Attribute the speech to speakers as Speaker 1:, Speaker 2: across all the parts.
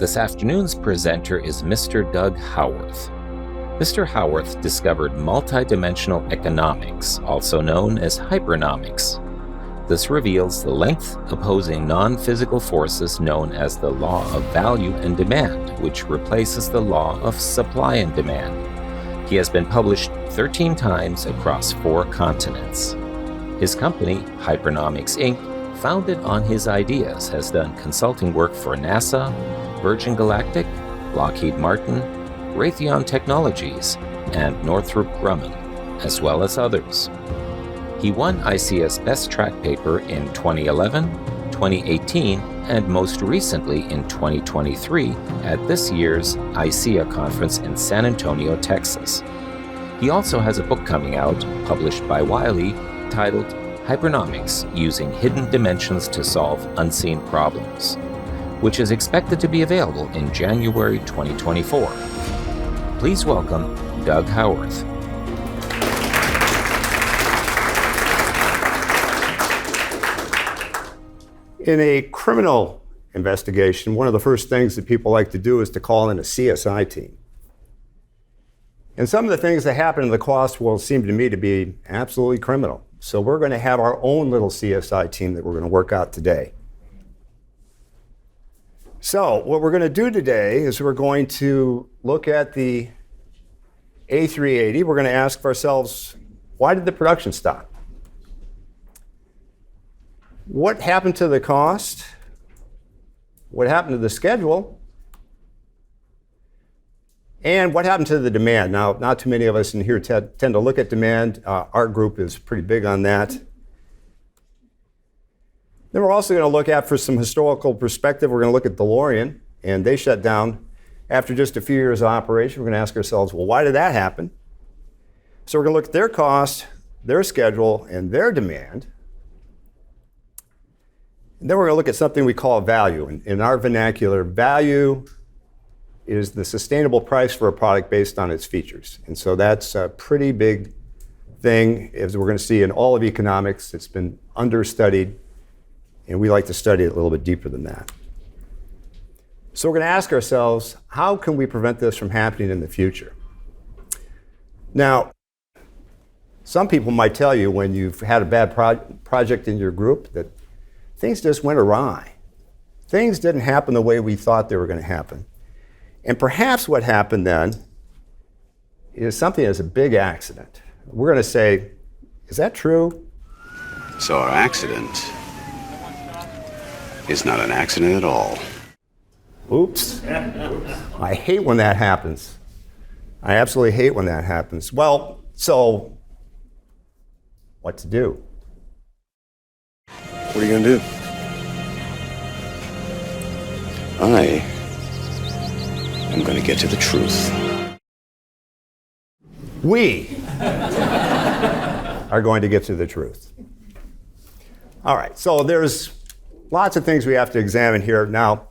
Speaker 1: This afternoon's presenter is Mr. Doug Howarth. Mr. Howarth discovered multidimensional economics, also known as hypernomics. This reveals the length opposing non-physical forces known as the law of value and demand, which replaces the law of supply and demand. He has been published 13 times across 4 continents. His company, Hypernomics Inc., founded on his ideas, has done consulting work for NASA, Virgin Galactic, Lockheed Martin, Raytheon Technologies, and Northrop Grumman, as well as others. He won ICEAA's Best Track Paper in 2011, 2018, and most recently in 2023 at this year's ICEAA conference in San Antonio, Texas. He also has a book coming out, published by Wiley, titled Hypernomics: Using Hidden Dimensions to Solve Unseen Problems, which is expected to be available in January 2024. Please welcome Doug Howarth.
Speaker 2: In a criminal investigation, one of the first things that people like to do is to call in a CSI team. And some of the things that happen in the cost world seem to me to be absolutely criminal. So we're going to have our own little CSI team that we're going to work out today. So what we're going to do today is we're going to look at the A380. We're going to ask ourselves, why did the production stop? What happened to the cost? What happened to the schedule? And what happened to the demand? Now, not too many of us in here tend to look at demand. Our group is pretty big on that. Then we're also going to look at, for some historical perspective, we're going to look at DeLorean, and they shut down after just a few years of operation. We're going to ask ourselves, well, why did that happen? So we're going to look at their cost, their schedule, and their demand. And then we're going to look at something we call value. In our vernacular, value is the sustainable price for a product based on its features. And so that's a pretty big thing, as we're going to see in all of economics. It's been understudied, and we like to study it a little bit deeper than that. So we're going to ask ourselves, how can we prevent this from happening in the future? Now, some people might tell you when you've had a bad project in your group that things just went awry. Things didn't happen the way we thought they were going to happen. And perhaps what happened then is something that's a big accident. We're going to say, is that true?
Speaker 3: So our accident is not an accident at all.
Speaker 2: Oops. I hate when that happens. I absolutely hate when that happens. Well, so what to do?
Speaker 3: What are you going to do? I'm going to get to the truth.
Speaker 2: We are going to get to the truth. All right, so there's lots of things we have to examine here. Now,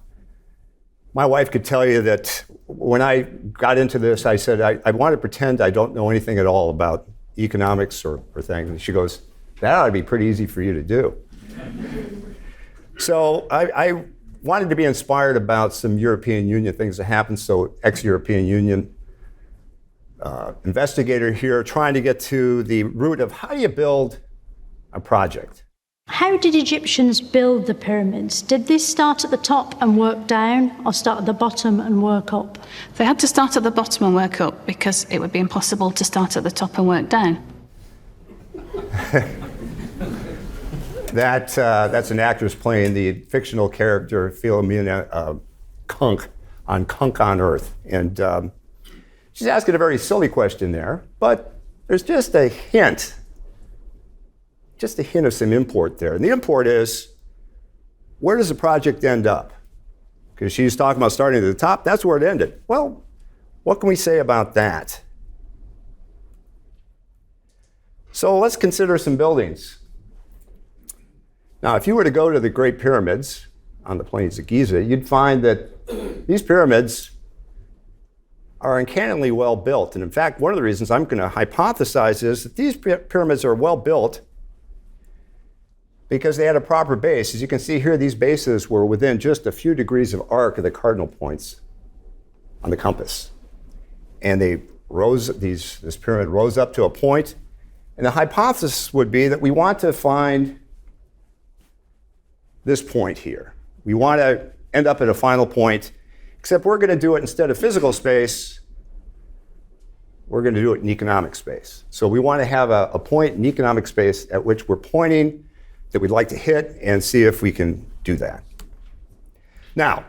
Speaker 2: my wife could tell you that when I got into this, I said, I want to pretend I don't know anything at all about economics or things. And she goes, that ought to be pretty easy for you to do. So I wanted to be inspired about some European Union things that happened. So ex-European Union investigator here trying to get to the root of how do you build a project.
Speaker 4: How did Egyptians build the pyramids? Did they start at the top and work down, or start at the bottom and work up?
Speaker 5: They had to start at the bottom and work up because it would be impossible to start at the top and work down.
Speaker 2: That's an actress playing the fictional character Philomena Kunk on Earth. And she's asking a very silly question there, but there's just a hint of some import there. And the import is, where does the project end up? Because she's talking about starting at the top, that's where it ended. Well, what can we say about that? So let's consider some buildings. Now, if you were to go to the Great Pyramids on the plains of Giza, you'd find that these pyramids are uncannily well built. And in fact, one of the reasons I'm going to hypothesize is that these pyramids are well built because they had a proper base. As you can see here, these bases were within just a few degrees of arc of the cardinal points on the compass. And they rose, this pyramid rose up to a point, and the hypothesis would be that we want to find this point here. We want to end up at a final point, except we're going to do it instead of physical space, we're going to do it in economic space. So we want to have a point in economic space at which we're pointing that we'd like to hit and see if we can do that. Now,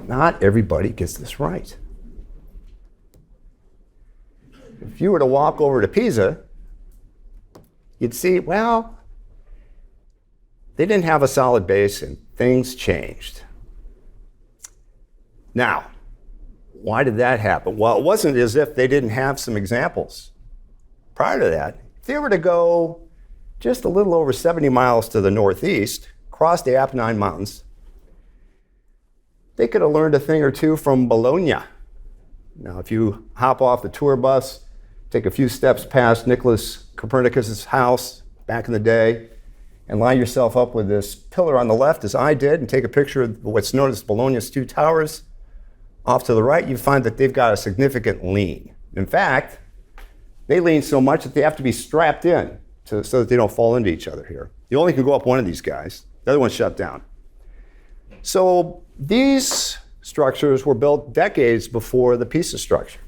Speaker 2: not everybody gets this right. If you were to walk over to Pisa, you'd see, well, they didn't have a solid base and things changed. Now, why did that happen? Well, it wasn't as if they didn't have some examples. Prior to that, if they were to go just a little over 70 miles to the northeast, cross the Apennine Mountains, they could have learned a thing or two from Bologna. Now, if you hop off the tour bus, take a few steps past Nicholas Copernicus' house back in the day, and line yourself up with this pillar on the left, as I did, and take a picture of what's known as Bologna's two towers, off to the right, you find that they've got a significant lean. In fact, they lean so much that they have to be strapped in so that they don't fall into each other here. You only can go up one of these guys. The other one's shut down. So these structures were built decades before the Pisa structure.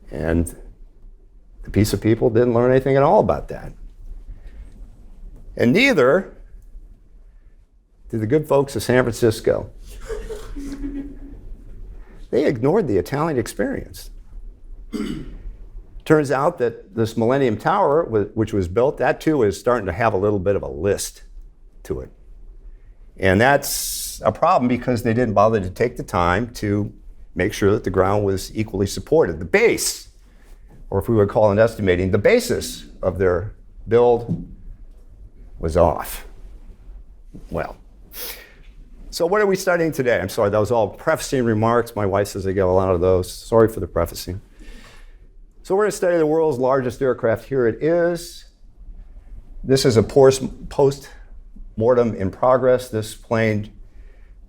Speaker 2: And the Pisa people didn't learn anything at all about that. And neither did the good folks of San Francisco. They ignored the Italian experience. Turns out that this Millennium Tower, which was built, that too is starting to have a little bit of a list to it. And that's a problem because they didn't bother to take the time to make sure that the ground was equally supported. The base, or if we would call it estimating, the basis of their build was off. Well, so what are we studying today? I'm sorry, that was all prefacing remarks. My wife says I get a lot of those. Sorry for the prefacing. So we're going to study the world's largest aircraft. Here it is. This is a post-mortem in progress. This plane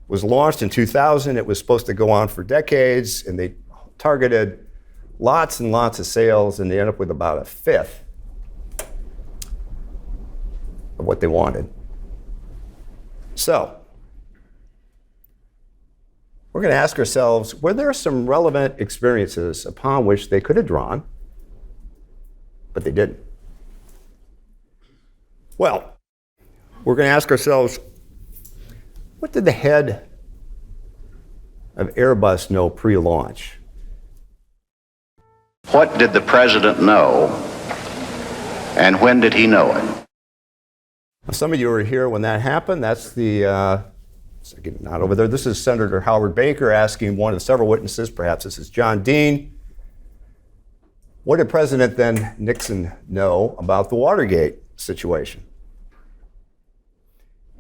Speaker 2: was launched in 2000. It was supposed to go on for decades, and they targeted lots and lots of sales, and they ended up with about a fifth of what they wanted. So, we're going to ask ourselves, were there some relevant experiences upon which they could have drawn, but they didn't? Well, we're going to ask ourselves, what did the head of Airbus know pre-launch?
Speaker 6: What did the president know, and when did he know it?
Speaker 2: Now, some of you were here when that happened. That's the not over there. This is Senator Howard Baker asking one of several witnesses, perhaps this is John Dean, what did President then Nixon know about the Watergate situation?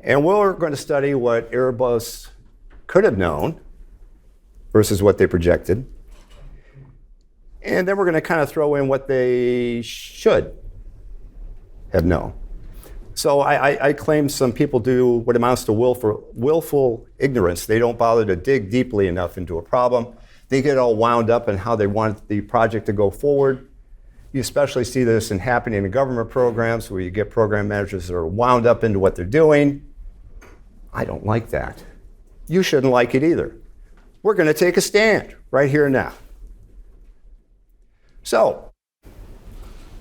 Speaker 2: And we're going to study what Airbus could have known versus what they projected. And then we're going to kind of throw in what they should have known. So I claim some people do what amounts to willful ignorance. They don't bother to dig deeply enough into a problem. They get all wound up in how they want the project to go forward. You especially see this happening in government programs where you get program managers that are wound up into what they're doing. I don't like that. You shouldn't like it either. We're going to take a stand right here and now. So,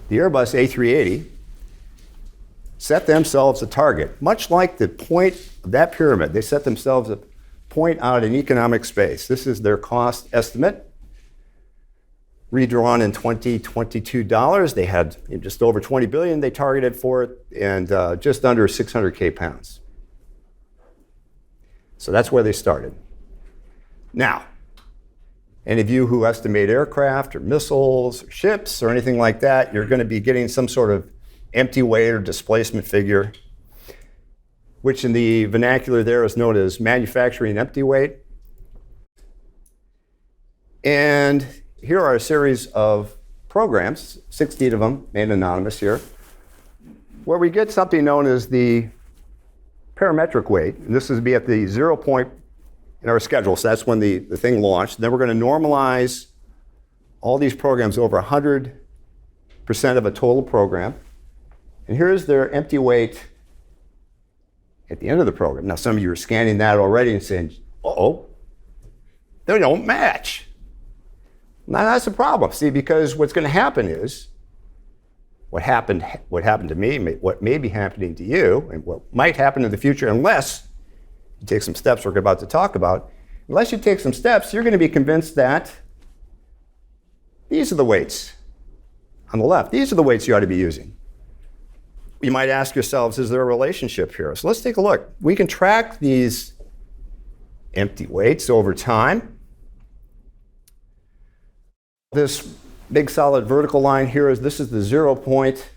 Speaker 2: the Airbus A380 set themselves a target, much like the point of that pyramid. They set themselves a point out in economic space. This is their cost estimate, redrawn in 2022 dollars. They had just over 20 billion they targeted for it, and just under 600K pounds. So that's where they started. Now, any of you who estimate aircraft or missiles or ships or anything like that, you're going to be getting some sort of empty weight or displacement figure, which in the vernacular there is known as manufacturing empty weight. And here are a series of programs, 16 of them, made anonymous here, where we get something known as the parametric weight. And this would be at the 0 point in our schedule, so that's when the thing launched. Then we're going to normalize all these programs over 100% of a total program. And here's their empty weight at the end of the program. Now, some of you are scanning that already and saying, uh-oh, they don't match. Now, that's a problem. See, because what's going to happen is what happened to me, what may be happening to you, and what might happen in the future, unless you take some steps we're about to talk about. Unless you take some steps, you're going to be convinced that these are the weights on the left. These are the weights you ought to be using. You might ask yourselves, is there a relationship here? So let's take a look. We can track these empty weights over time. This big solid vertical line here this is the 0 point.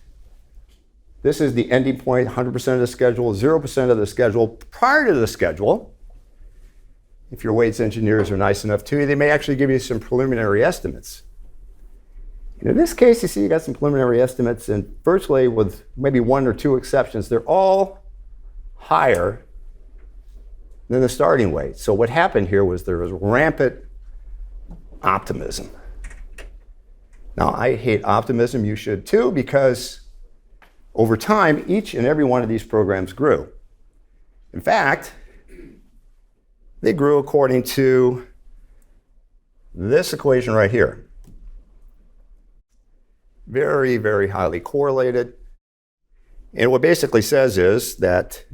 Speaker 2: This is the ending point, 100% of the schedule, 0% of the schedule. Prior to the schedule, if your weights engineers are nice enough to you, they may actually give you some preliminary estimates. And in this case, you see you got some preliminary estimates, and virtually with maybe 1 or 2 exceptions, they're all higher than the starting weight. So what happened here was there was rampant optimism. Now, I hate optimism, you should too, because over time, each and every one of these programs grew. In fact, they grew according to this equation right here. Very, very highly correlated. And what it basically says is that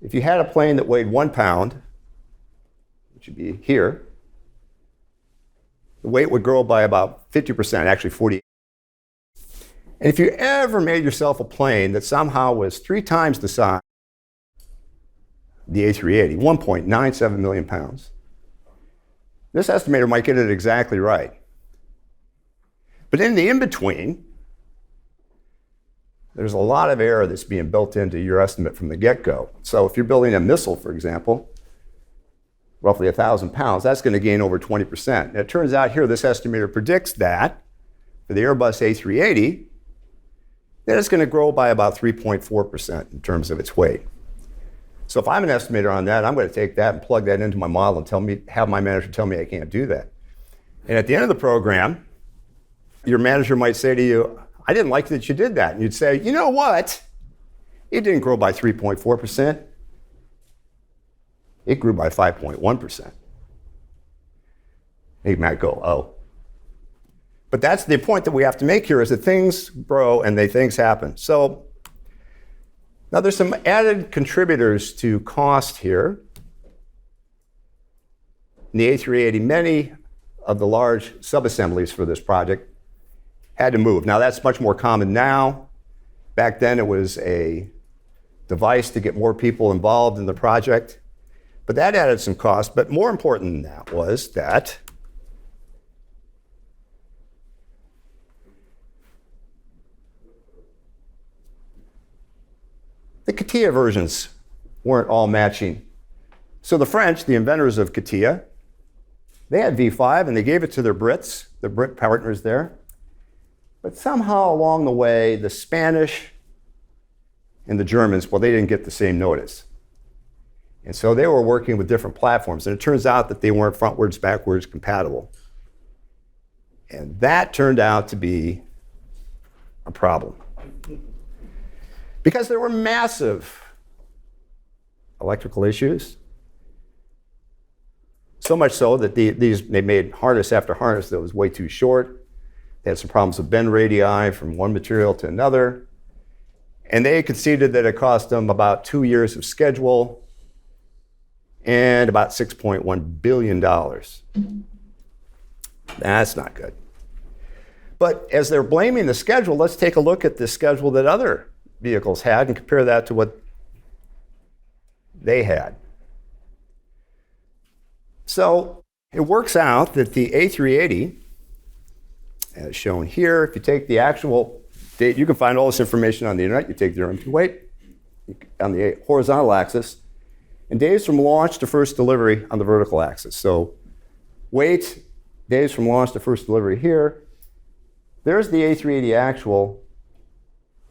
Speaker 2: if you had a plane that weighed 1 pound, which would be here, the weight would grow by about 50%, actually 40%. And if you ever made yourself a plane that somehow was 3 times the size of the A380, 1.97 million pounds, this estimator might get it exactly right. But in the in-between, there's a lot of error that's being built into your estimate from the get-go. So if you're building a missile, for example, roughly 1,000 pounds, that's going to gain over 20%. And it turns out here, this estimator predicts that for the Airbus A380, that it's going to grow by about 3.4% in terms of its weight. So if I'm an estimator on that, I'm going to take that and plug that into my model and have my manager tell me I can't do that. And at the end of the program, your manager might say to you, I didn't like that you did that. And you'd say, you know what? It didn't grow by 3.4%. It grew by 5.1%. You might go, oh. But that's the point that we have to make here, is that things grow and things happen. So now there's some added contributors to cost here. In the A380, many of the large subassemblies for this project had to move. Now that's much more common now. Back then it was a device to get more people involved in the project. But that added some cost. But more important than that was that the CATIA versions weren't all matching. So the French, the inventors of CATIA, they had V5 and they gave it to their Brits, the Brit partners there. But somehow along the way, the Spanish and the Germans, well, they didn't get the same notice. And so they were working with different platforms. And it turns out that they weren't frontwards, backwards compatible. And that turned out to be a problem. Because there were massive electrical issues. So much so that they made harness after harness that was way too short. They had some problems with bend radii from one material to another. And they conceded that it cost them about 2 years of schedule and about $6.1 billion. That's not good. But as they're blaming the schedule, let's take a look at the schedule that other vehicles had and compare that to what they had. So it works out that the A380, as shown here, if you take the actual date, you can find all this information on the internet. You take their empty weight on the horizontal axis, and days from launch to first delivery on the vertical axis. So weight days from launch to first delivery here. There's the A380 actual.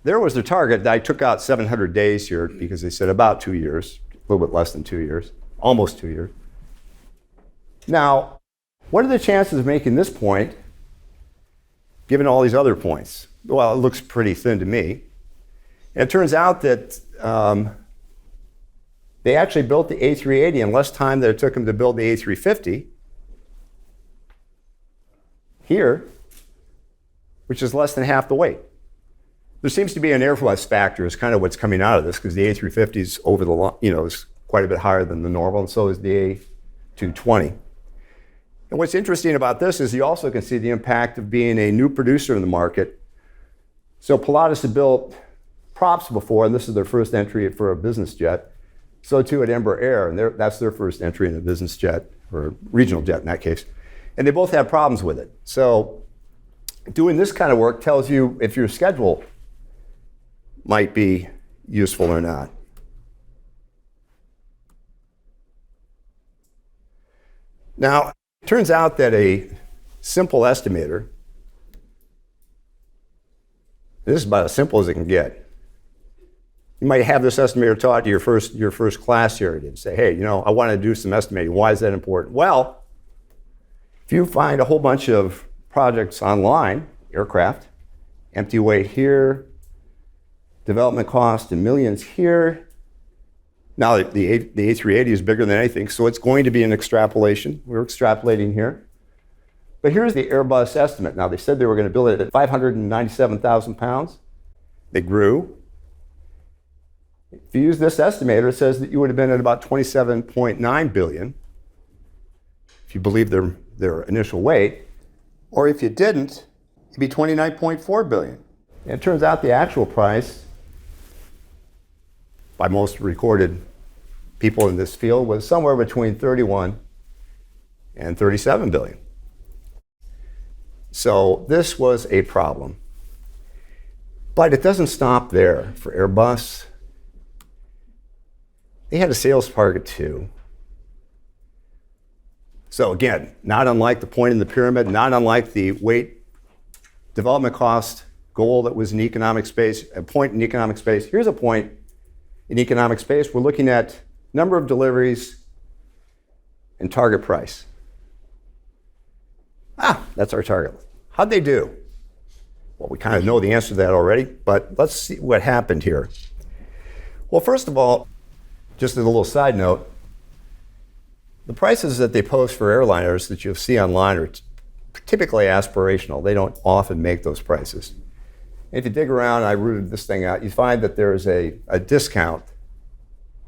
Speaker 2: There was their target. I took out 700 days here because they said about 2 years, a little bit less than 2 years, almost 2 years. Now, what are the chances of making this point given all these other points? Well, it looks pretty thin to me. And it turns out that they actually built the A380 in less time than it took them to build the A350 here, which is less than half the weight. There seems to be an Airbus factor is kind of what's coming out of this, because the A350 is over the, is quite a bit higher than the normal, and so is the A220. And what's interesting about this is you also can see the impact of being a new producer in the market. So Pilatus had built props before, and this is their first entry for a business jet. So too at Embraer Air, and that's their first entry in a business jet, or a regional jet in that case. And they both had problems with it. So doing this kind of work tells you if your schedule might be useful or not. Now, it turns out that a simple estimator, this is about as simple as it can get. You might have this estimator taught to your first class here and say, hey, I want to do some estimating. Why is that important? Well, if you find a whole bunch of projects online, aircraft, empty weight here, development cost in millions here. Now the A380 is bigger than anything, so it's going to be an extrapolation. We're extrapolating here. But here's the Airbus estimate. Now they said they were going to build it at 597,000 pounds. They grew. If you use this estimator, it says that you would have been at about 27.9 billion, if you believe their initial weight. Or if you didn't, it'd be 29.4 billion. And it turns out the actual price, by most recorded people in this field, was somewhere between 31 and 37 billion. So this was a problem. But it doesn't stop there for Airbus. They had a sales target too. So again, not unlike the point in the pyramid, not unlike the weight development cost goal that was in economic space, a point in economic space. Here's a point in economic space. We're looking at number of deliveries and target price. That's our target. How'd they do? Well, we kind of know the answer to that already, but let's see what happened here. Well, first of all, just as a little side note, the prices that they post for airliners that you'll see online are typically aspirational. They don't often make those prices. And if you dig around, I rooted this thing out, you find that there's a discount,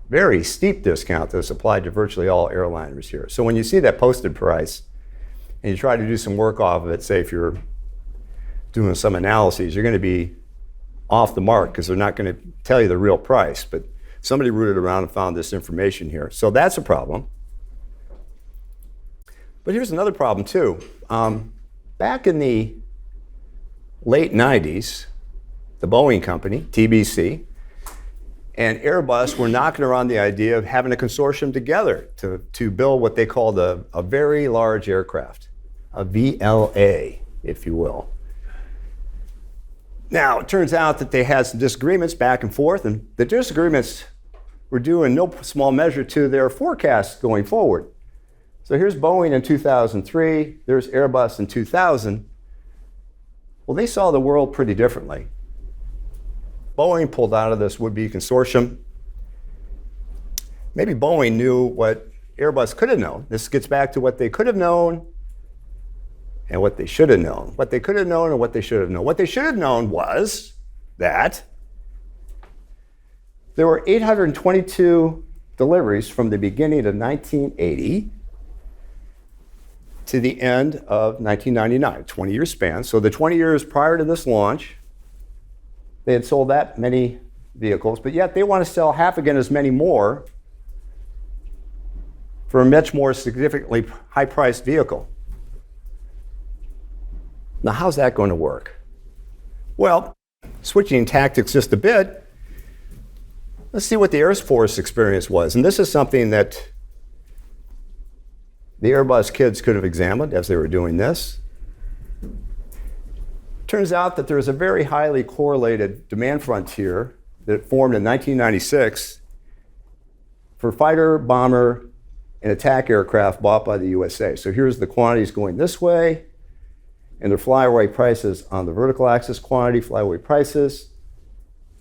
Speaker 2: very steep discount that's applied to virtually all airliners here. So when you see that posted price and you try to do some work off of it, say if you're doing some analyses, you're going to be off the mark because they're not going to tell you the real price. But somebody rooted around and found this information here. So that's a problem. But here's another problem too. Back in the late 90s, the Boeing company, TBC, and Airbus were knocking around the idea of having a consortium together to build what they called a very large aircraft, a VLA, if you will. Now, it turns out that they had some disagreements back and forth, and the disagreements were due in no small measure to their forecasts going forward. So here's Boeing in 2003, there's Airbus in 2000. Well, they saw the world pretty differently. Boeing pulled out of this would-be consortium. Maybe Boeing knew what Airbus could have known. This gets back to what they could have known and what they should have known. What they could have known and what they should have known. What they should have known was that there were 822 deliveries from the beginning of 1980 to the end of 1999, 20-year span. So the 20 years prior to this launch, they had sold that many vehicles, but yet they want to sell half again as many more for a much more significantly high-priced vehicle. Now, how's that going to work? Well, switching tactics just a bit, let's see what the Air Force experience was. And this is something that the Airbus kids could have examined as they were doing this. Turns out that there's a very highly correlated demand frontier that formed in 1996 for fighter, bomber, and attack aircraft bought by the USA. So here's the quantities going this way, and the flyaway prices on the vertical axis quantity, flyaway prices.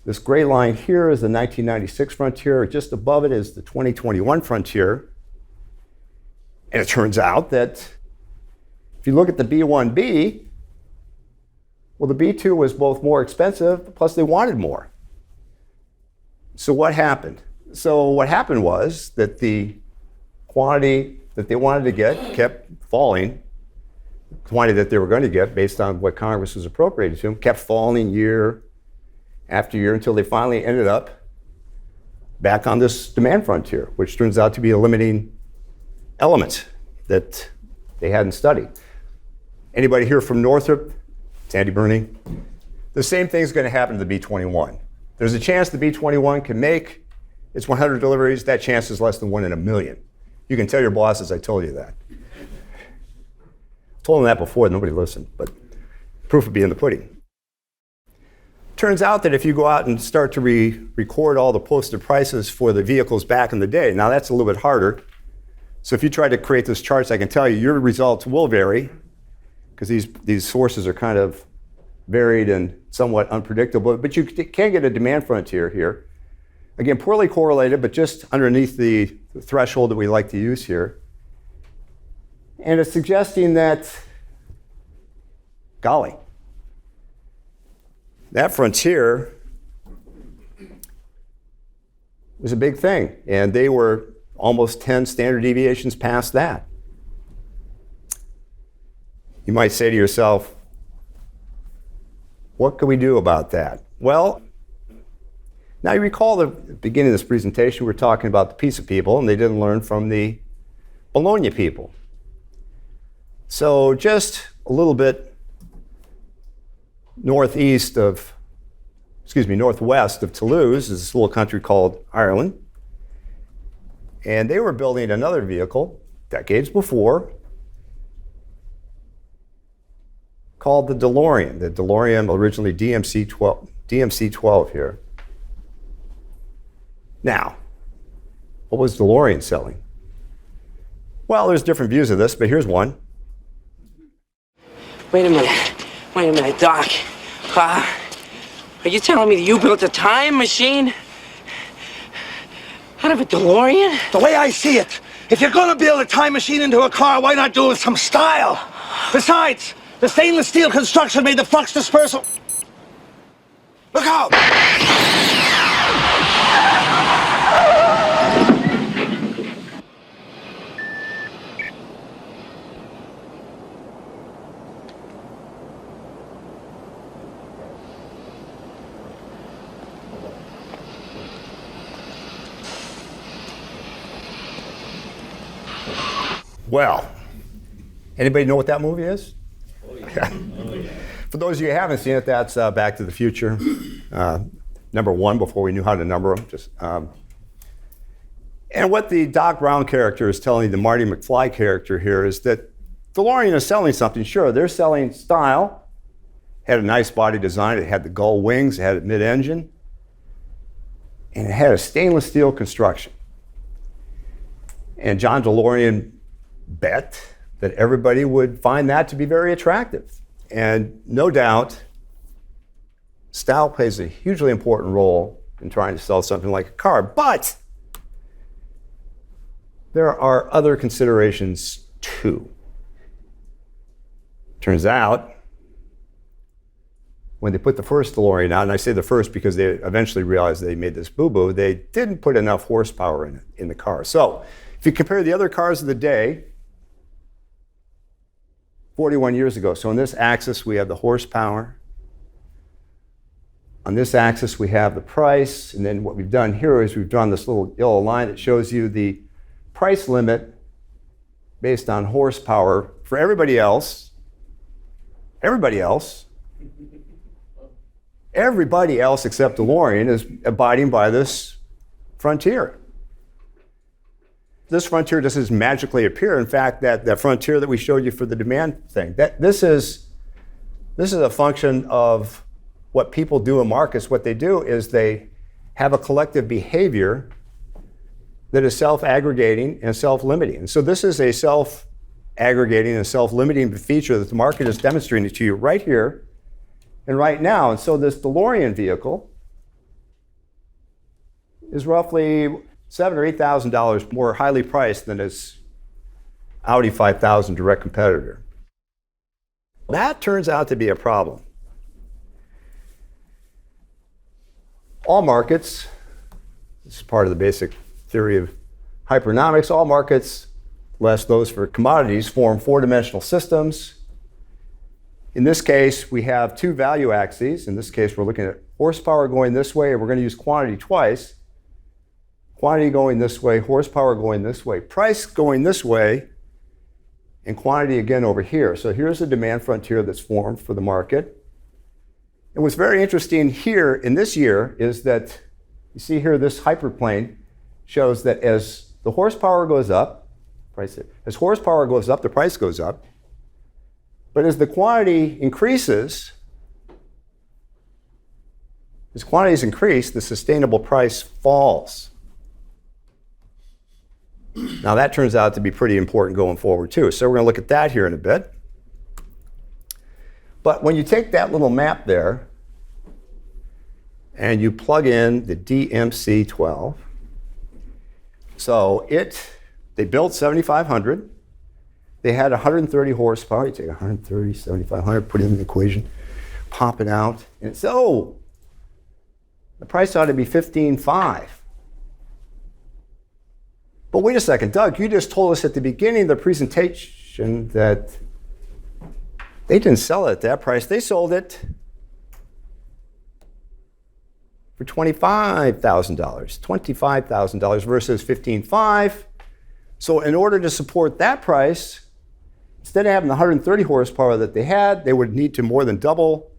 Speaker 2: This gray line here is the 1996 frontier. Just above it is the 2021 frontier. And it turns out that if you look at the B1B, well, the B2 was both more expensive, plus they wanted more. So what happened? So what happened was that the quantity that they wanted to get kept falling. The quantity that they were going to get based on what Congress was appropriating to them kept falling year after year until they finally ended up back on this demand frontier, which turns out to be a limiting element that they hadn't studied. Anybody here from Northrop? Sandy Burney? The same thing's going to happen to the B-21. There's a chance the B-21 can make its 100 deliveries. That chance is less than 1 in a million. You can tell your bosses I told you that. I told them that before, nobody listened, but proof would be in the pudding. Turns out that if you go out and start to record all the posted prices for the vehicles back in the day, now that's a little bit harder. So if you try to create those charts, I can tell you your results will vary because these sources are kind of varied and somewhat unpredictable, but you can get a demand frontier here. Again, poorly correlated, but just underneath the threshold that we like to use here. And it's suggesting that, golly, that frontier was a big thing, and they were almost 10 standard deviations past that. You might say to yourself, what can we do about that? Well, now you recall the beginning of this presentation, we were talking about the Pisa people, and they didn't learn from the Bologna people. So just a little bit northwest of Toulouse is this little country called Ireland. And they were building another vehicle decades before called the DeLorean. The DeLorean, originally DMC-12 here. Now, what was DeLorean selling? Well, there's different views of this, but here's one.
Speaker 7: Wait a minute, Doc. Are you telling me that you built a time machine out of a DeLorean?
Speaker 8: The way I see it, if you're gonna build a time machine into a car, why not do it with some style? Besides, the stainless steel construction made the flux dispersal. Look out!
Speaker 2: Well, anybody know what that movie is? Oh, yeah. For those of you who haven't seen it, that's Back to the Future, number 1 before we knew how to number them. And what the Doc Brown character is telling the Marty McFly character here is that DeLorean is selling something. Sure, they're selling style. Had a nice body design. It had the gull wings. It had a mid-engine. And it had a stainless steel construction. And John DeLorean bet that everybody would find that to be very attractive. And no doubt, style plays a hugely important role in trying to sell something like a car. But there are other considerations too. Turns out, when they put the first DeLorean out, and I say the first because they eventually realized they made this boo-boo, they didn't put enough horsepower in the car. So if you compare the other cars of the day, 41 years ago. So on this axis, we have the horsepower. On this axis, we have the price. And then what we've done here is we've drawn this little yellow line that shows you the price limit based on horsepower for everybody else. Everybody else except DeLorean is abiding by this frontier. This frontier doesn't magically appear. In fact, that frontier that we showed you for the demand thing, this is a function of what people do in markets. What they do is they have a collective behavior that is self-aggregating and self-limiting. And so this is a self-aggregating and self-limiting feature that the market is demonstrating to you right here and right now. And so this DeLorean vehicle is roughly $7,000 or $8,000 more highly priced than its Audi 5000 direct competitor. That turns out to be a problem. All markets, this is part of the basic theory of hypereconomics, all markets, less those for commodities, form four-dimensional systems. In this case, we have two value axes. In this case, we're looking at horsepower going this way, and we're going to use quantity twice. Quantity going this way, horsepower going this way, price going this way, and quantity again over here. So here's the demand frontier that's formed for the market. And what's very interesting here in this year is that you see here this hyperplane shows that as the horsepower goes up, as horsepower goes up, the price goes up. But as the quantity increases, as quantities increase, the sustainable price falls. Now that turns out to be pretty important going forward too. So we're going to look at that here in a bit. But when you take that little map there and you plug in the DMC-12, so they built 7,500. They had 130 horsepower. You take 130, 7,500, put it in the equation, pop it out, and it's, oh, the price ought to be $15,500. But wait a second, Doug, you just told us at the beginning of the presentation that they didn't sell it at that price. They sold it for $25,000 versus $15,500. So in order to support that price, instead of having the 130 horsepower that they had, they would need to more than double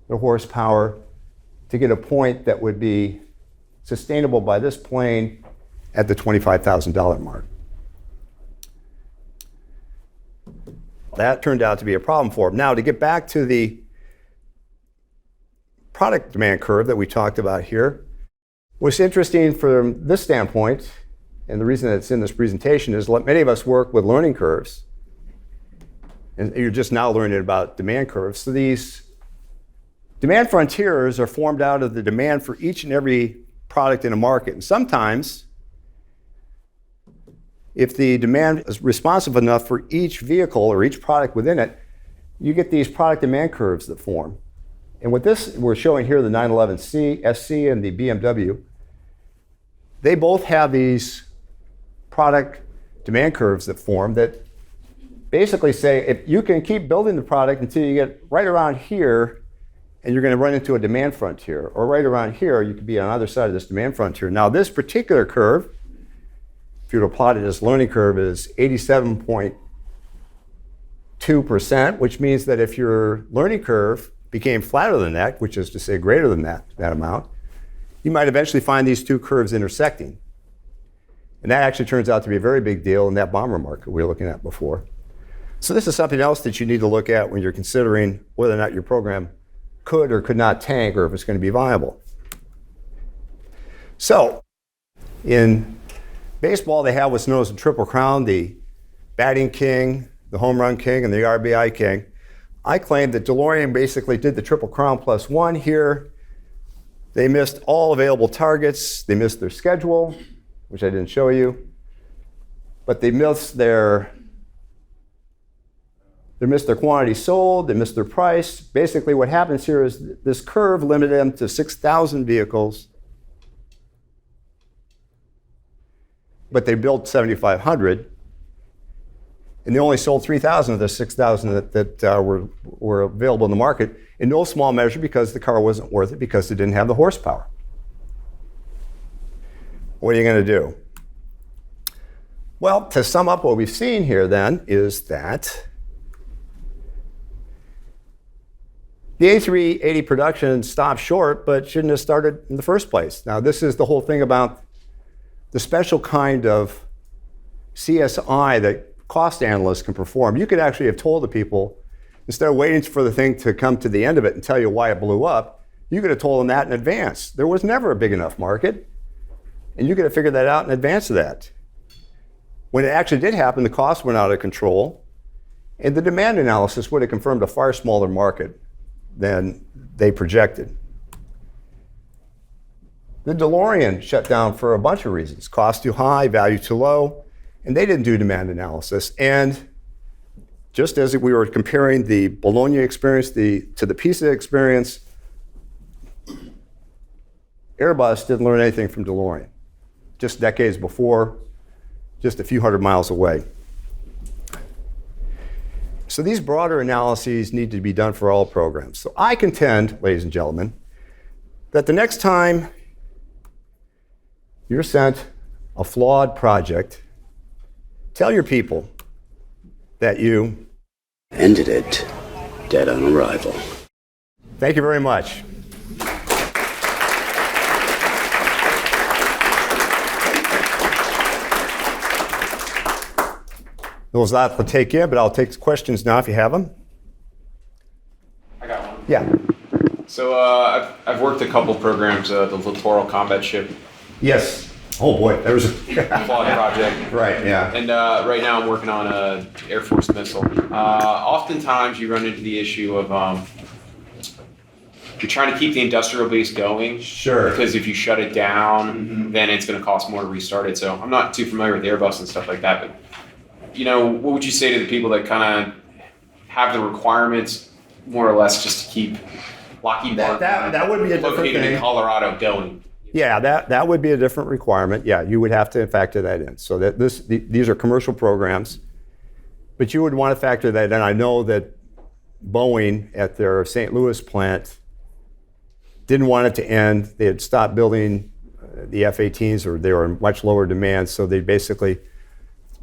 Speaker 2: their horsepower to get a point that would be sustainable by this plane at the $25,000 mark. That turned out to be a problem for them. Now, to get back to the product demand curve that we talked about here, what's interesting from this standpoint, and the reason that it's in this presentation, is many of us work with learning curves, and you're just now learning about demand curves. So these demand frontiers are formed out of the demand for each and every product in a market. And sometimes, if the demand is responsive enough for each vehicle or each product within it, you get these product demand curves that form. And with this, we're showing here the 911 SC and the BMW. They both have these product demand curves that form that basically say if you can keep building the product until you get right around here, and you're going to run into a demand frontier, or right around here, you could be on either side of this demand frontier. Now, this particular curve, if you were to plot it as learning curve, is 87.2%, which means that if your learning curve became flatter than that, which is to say greater than that amount, you might eventually find these two curves intersecting. And that actually turns out to be a very big deal in that bomber market we were looking at before. So this is something else that you need to look at when you're considering whether or not your program could or could not tank, or if it's going to be viable. So in baseball, they have what's known as the Triple Crown, the batting king, the home run king, and the RBI king. I claim that DeLorean basically did the Triple Crown plus one here. They missed all available targets. They missed their schedule, which I didn't show you. But they missed their quantity sold, they missed their price. Basically what happens here is this curve limited them to 6,000 vehicles, but they built 7,500, and they only sold 3,000 of the 6,000 that were available in the market, in no small measure because the car wasn't worth it, because it didn't have the horsepower. What are you going to do? Well, to sum up what we've seen here then is that the A380 production stopped short, but shouldn't have started in the first place. Now, this is the whole thing about the special kind of CSI that cost analysts can perform, you could actually have told the people, instead of waiting for the thing to come to the end of it and tell you why it blew up, you could have told them that in advance. There was never a big enough market, and you could have figured that out in advance of that. When it actually did happen, the costs went out of control, and the demand analysis would have confirmed a far smaller market than they projected. The DeLorean shut down for a bunch of reasons. Cost too high, value too low, and they didn't do demand analysis. And just as we were comparing the Bologna experience to the Pisa experience, Airbus didn't learn anything from DeLorean. Just decades before, just a few hundred miles away. So these broader analyses need to be done for all programs. So I contend, ladies and gentlemen, that the next time you're sent a flawed project, tell your people that you
Speaker 3: Ended it dead on arrival.
Speaker 2: Thank you very much. Those lot to take in, but I'll take questions now if you have them.
Speaker 9: I got one.
Speaker 2: Yeah.
Speaker 9: So I've worked a couple programs, the Littoral Combat Ship.
Speaker 2: Yes. Oh boy, there was a
Speaker 9: Flawed project.
Speaker 2: Right, yeah.
Speaker 9: And right now I'm working on a Air Force missile. Oftentimes you run into the issue of you're trying to keep the industrial base going.
Speaker 2: Sure.
Speaker 9: Because if you shut it down, then it's going to cost more to restart it. So I'm not too familiar with Airbus and stuff like that, but what would you say to the people that kind of have the requirements more or less just to keep Lockheed Martin
Speaker 2: that would be a different
Speaker 9: located
Speaker 2: thing.
Speaker 9: in Colorado going?
Speaker 2: Yeah, that would be a different requirement. Yeah, you would have to factor that in. So that these are commercial programs, but you would want to factor that in. I know that Boeing at their St. Louis plant didn't want it to end. They had stopped building the F-18s, or they were in much lower demand. So they basically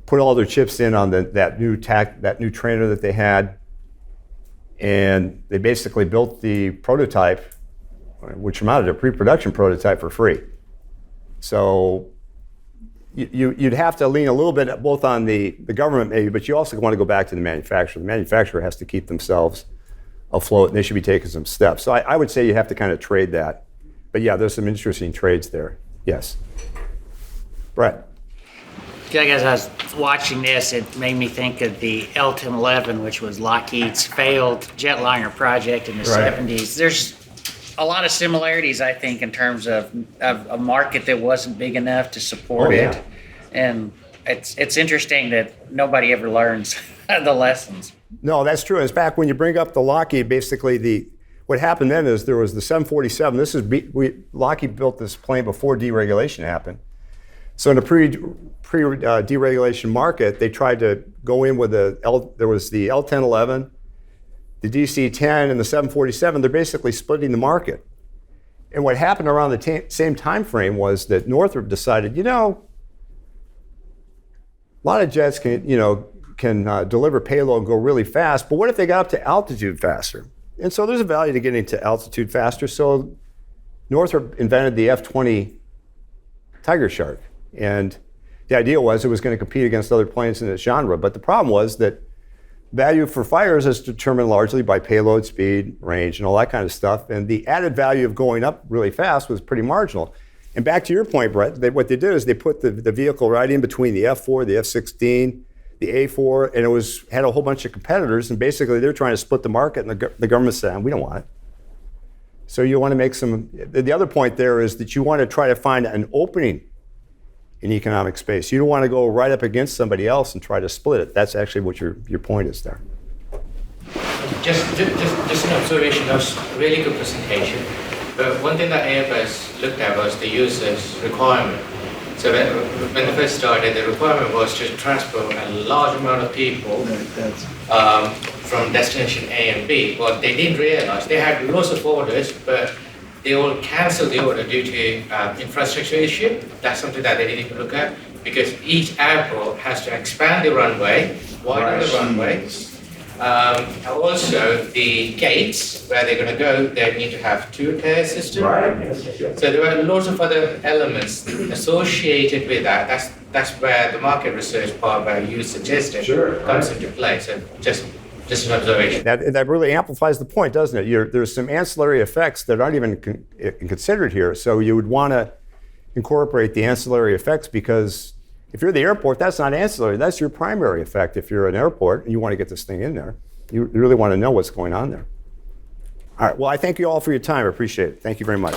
Speaker 2: put all their chips in on that new trainer that they had, and they basically built the prototype, which amounted to a pre-production prototype, for free. So you'd have to lean a little bit both on the government maybe, but you also want to go back to the manufacturer. The manufacturer has to keep themselves afloat, and they should be taking some steps. So I would say you have to kind of trade that. But yeah, there's some interesting trades there. Yes. Brett.
Speaker 10: I guess I was watching this, it made me think of the L-1011, which was Lockheed's failed jetliner project in the 70s. There's a lot of similarities, I think, in terms of a market that wasn't big enough to support it. And it's interesting that nobody ever learns the lessons.
Speaker 2: No, that's true. In fact, when you bring up the Lockheed, basically what happened then is there was the 747. Lockheed built this plane before deregulation happened. So in the pre-deregulation market, they tried to go in with there was the L-1011, the DC-10, and the 747. They're basically splitting the market. And what happened around the same time frame was that Northrop decided, a lot of jets can deliver payload and go really fast, but what if they got up to altitude faster? And so there's a value to getting to altitude faster. So Northrop invented the F-20 Tiger Shark. And the idea was it was going to compete against other planes in this genre. But the problem was that value for fighters is determined largely by payload, speed, range, and all that kind of stuff. And the added value of going up really fast was pretty marginal. And back to your point, Brett, what they did is they put the vehicle right in between the F-4, the F-16, the A-4, and it had a whole bunch of competitors. And basically, they're trying to split the market, and the government's saying, we don't want it. So you want to make the other point there is that you want to try to find an opening in economic space. You don't want to go right up against somebody else and try to split it. That's actually what your point is there.
Speaker 11: Just an observation. That was a really good presentation. But one thing that Airbus looked at was the user's requirement. So when they first started, the requirement was to transport a large amount of people from destination A and B. What they didn't realize, they had lots of orders, but they all canceled the order due to infrastructure issue. That's something that they didn't even look at, because each airport has to expand the runway, widen the runway. Also, the gates where they're going to go, they need to have two repair systems. So there were lots of other elements associated with that. that's where the market research part where you suggested comes into play. So just an observation.
Speaker 2: That really amplifies the point, doesn't it? There's some ancillary effects that aren't even considered here. So you would want to incorporate the ancillary effects, because if you're the airport, that's not ancillary. That's your primary effect. If you're an airport and you want to get this thing in there, you really want to know what's going on there. All right. Well, I thank you all for your time. I appreciate it. Thank you very much.